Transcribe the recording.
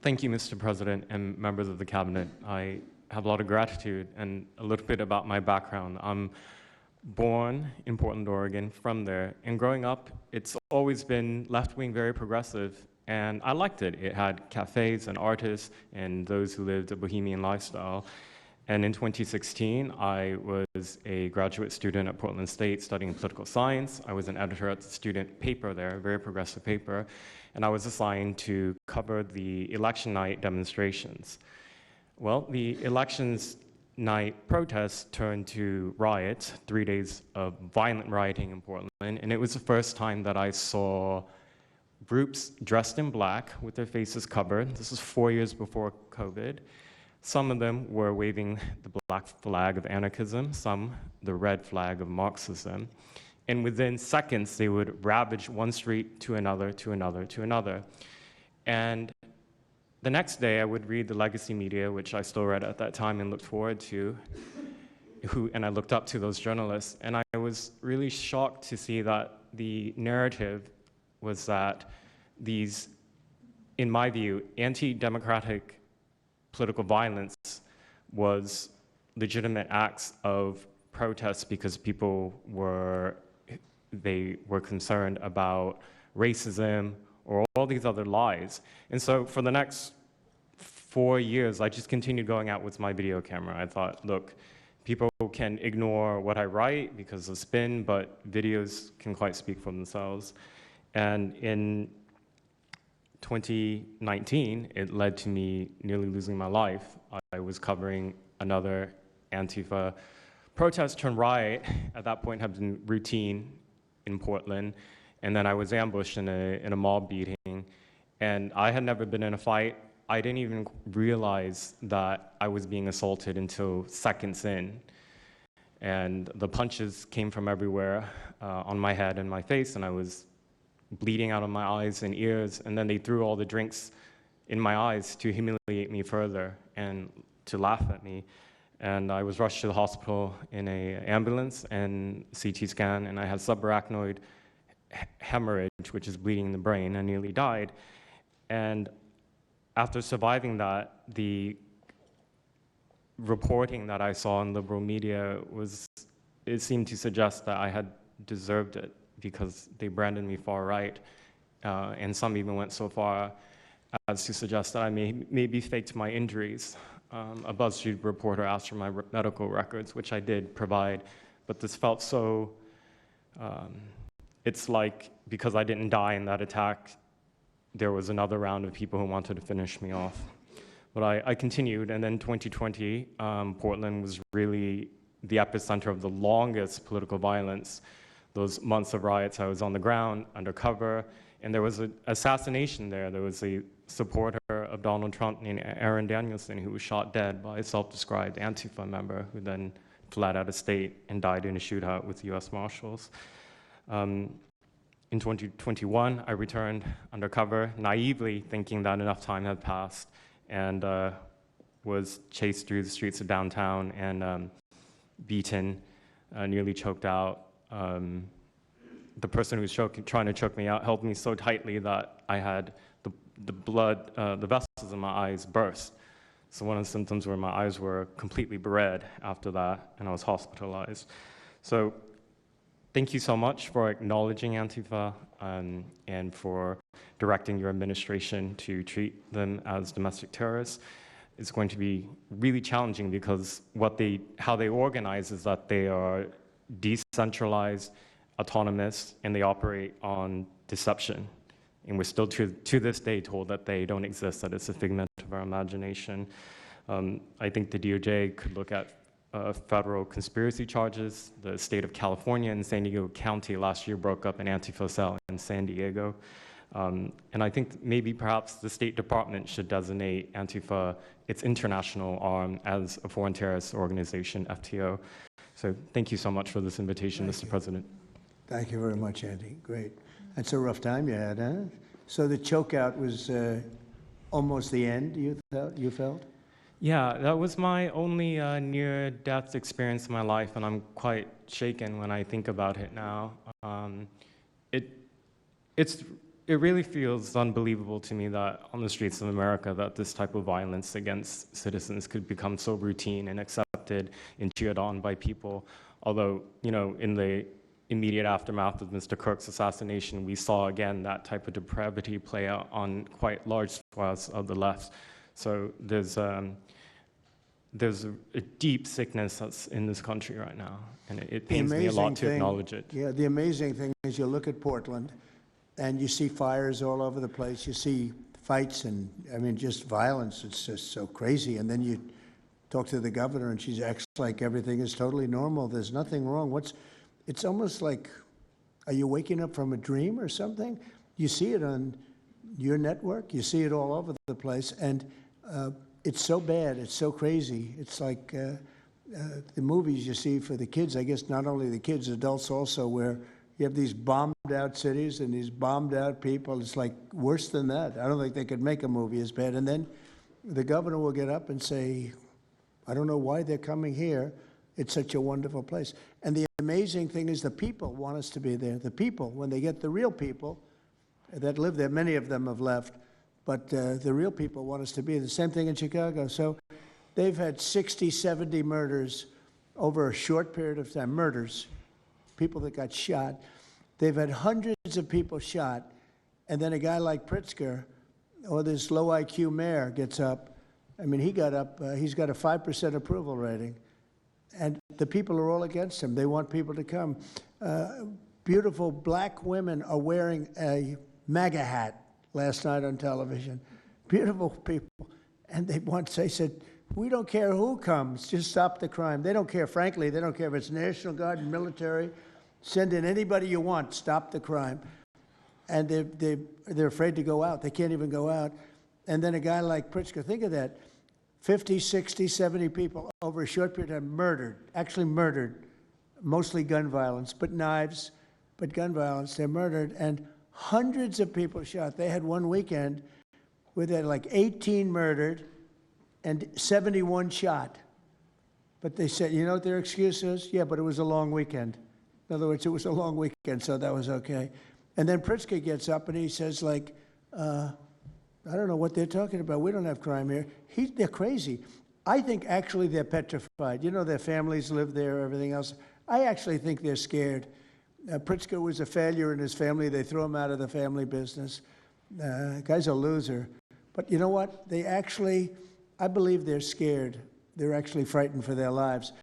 Thank you, Mr. President and members of the Cabinet. I have a lot of gratitude and a little bit about my background. I'm born in Portland, Oregon, from there. And growing up, it's always been left-wing, very progressive. And I liked it. It had cafes and artists and those who lived a bohemian lifestyle. And in 2016, I was a graduate student at Portland State studying political science. I was an editor at the student paper there, a very progressive paper. And I was assigned to cover the election night demonstrations. Well, the elections night protests turned to riots, 3 days of violent rioting in Portland. And it was the first time that I saw groups dressed in black with their faces covered. This was 4 years before COVID. Some of them were waving the black flag of anarchism, some the red flag of Marxism. And within seconds, they would ravage one street to another, to another, to another. And the next day, I would read the legacy media, which I still read at that time and looked forward to, and I looked up to those journalists. And I was really shocked to see that the narrative was that these, in my view, anti-democratic political violence was legitimate acts of protest because people were concerned about racism or all these other lies. And so for the next 4 years, I just continued going out with my video camera. I thought, look, people can ignore what I write because of spin, but videos can quite speak for themselves. And in 2019, it led to me nearly losing my life. I was covering another Antifa protest turned riot. At that point, had been routine in Portland. And then I was ambushed in a mob beating. And I had never been in a fight. I didn't even realize that I was being assaulted until seconds in. And the punches came from everywhere on my head and my face, and I was bleeding out of my eyes and ears, and then they threw all the drinks in my eyes to humiliate me further and to laugh at me. And I was rushed to the hospital in an ambulance and CT scan, and I had subarachnoid hemorrhage, which is bleeding in the brain. I nearly died. And after surviving that, the reporting that I saw in liberal media it seemed to suggest that I had deserved it, because they branded me far right, and some even went so far as to suggest that I maybe faked my injuries. A BuzzFeed reporter asked for my medical records, which I did provide, but this felt so, it's like because I didn't die in that attack, there was another round of people who wanted to finish me off. But I continued, and then 2020, Portland was really the epicenter of the longest political violence. Those months of riots, I was on the ground, undercover, and there was an assassination there. There was a supporter of Donald Trump named Aaron Danielson who was shot dead by a self-described Antifa member who then fled out of state and died in a shootout with US Marshals. In 2021, I returned undercover, naively thinking that enough time had passed, and was chased through the streets of downtown and beaten, nearly choked out. The person who was trying to choke me out held me so tightly that I had the blood, the vessels in my eyes burst. So one of the symptoms were my eyes were completely red after that, and I was hospitalized. So thank you so much for acknowledging Antifa and for directing your administration to treat them as domestic terrorists. It's going to be really challenging because how they organize is that they are decentralized, autonomous, and they operate on deception. And we're still to this day told that they don't exist, that it's a figment of our imagination. I think the DOJ could look at federal conspiracy charges. The state of California and San Diego County last year broke up an Antifa cell in San Diego. And I think maybe perhaps the State Department should designate Antifa, its international arm, as a foreign terrorist organization, FTO. So thank you so much for this invitation, Mr. President. Thank you very much, Andy. Great. That's a rough time you had, huh? So the chokeout was almost the end, you felt? Yeah, that was my only near-death experience in my life, and I'm quite shaken when I think about it now. It's it really feels unbelievable to me that on the streets of America that this type of violence against citizens could become so routine and accepted and cheered on by people. Although, you know, in the immediate aftermath of Mr. Kirk's assassination, we saw again that type of depravity play out on quite large swaths of the left. So there's a deep sickness that's in this country right now, and it pains me a lot to acknowledge it. Yeah, the amazing thing is you look at Portland, and you see fires all over the place. You see fights and, I mean, just violence. It's just so crazy. And then you talk to the governor, and she acts like everything is totally normal. There's nothing wrong. It's almost like, are you waking up from a dream or something? You see it on your network. You see it all over the place. And it's so bad. It's so crazy. It's like the movies you see for the kids, I guess not only the kids, adults also, where you have these bombed out cities and these bombed out people. It's like worse than that. I don't think they could make a movie as bad. And then the governor will get up and say, I don't know why they're coming here. It's such a wonderful place. And the amazing thing is the people want us to be there. The people, when they get the real people that live there, many of them have left, but the real people want us to be there. The same thing in Chicago. So they've had 60, 70 murders over a short period of time, murders. People that got shot. They've had hundreds of people shot, and then a guy like Pritzker, or this low IQ mayor, gets up. I mean, he got up, he's got a 5% approval rating, and the people are all against him. They want people to come. Beautiful black women are wearing a MAGA hat last night on television. Beautiful people. And they said, we don't care who comes, just stop the crime. They don't care, frankly, they don't care if it's National Guard and military. Send in anybody you want, stop the crime. And they're afraid to go out. They can't even go out. And then a guy like Pritzker, think of that, 50, 60, 70 people over a short period of time murdered, actually murdered, mostly gun violence, but knives, but gun violence, they're murdered, and hundreds of people shot. They had one weekend where they had like 18 murdered and 71 shot. But they said, you know what their excuse is? Yeah, but it was a long weekend. In other words, it was a long weekend, so that was okay. And then Pritzker gets up and he says, like, I don't know what they're talking about. We don't have crime here. They're crazy. I think actually they're petrified. You know, their families live there, everything else. I actually think they're scared. Pritzker was a failure in his family. They threw him out of the family business. Guy's a loser. But you know what? I believe they're scared. They're actually frightened for their lives.